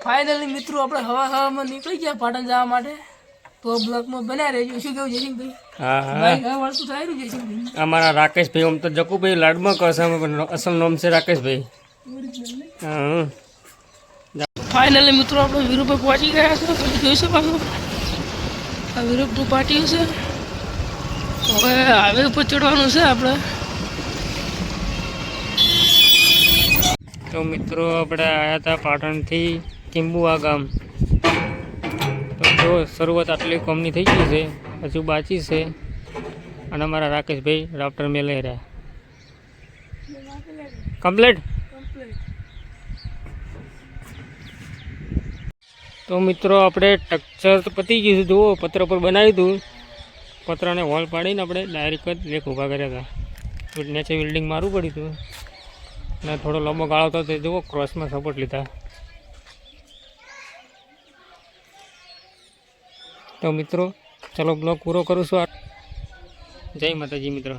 Finally મિત્રો આપણે હવામાં નીકળી ગયા પાટણ જવા માટે. તો બ્લોકમાં બન્યા રહેજો. શું કેવું જયસિંહભાઈ? હા ભાઈ ઘર વળતું થાય રહ્યું જયસિંહભાઈ. અમારા રાકેશભાઈ આમ તો જકુભાઈ લાડમાં કહે છે પણ અસલ નામ છે રાકેશભાઈ. હા ફાઇનલી મિત્રો આપણે વિરુભાઈ પહોંચી ગયા છે. તમે જોઈ શકો છો આ વિરુભનું પાટિયું છે. હવે હાઈવે ઉપર ચડવાનું છે આપણે. તો મિત્રો આપણે આવ્યા હતા પાટણથી કિંબુઆ ગામ. તો જો શરૂઆત આટલી કોમની થઈ ગઈ છે, હજુ બાકી છે. અને અમારા રાકેશભાઈ રાફ્ટર મેં લઈ રહ્યા કમ્પ્લીટ. તો મિત્રો આપણે સ્ટ્રક્ચર તો પતી ગયું છે. જુઓ પત્ર પર બનાવ્યું હતું. પતરાને હોલ પાડીને આપણે ડાયરેક્ટ જ લેખ ઊભા કર્યા હતા. નીચે બિલ્ડિંગ મારવું પડ્યું હતું અને થોડો લાંબો ગાળો હતો તે જુઓ ક્રોસમાં સપોર્ટ લીધા. તો મિત્રો ચલો બ્લોગ પૂરો કરું છું. જય માતાજી મિત્રો.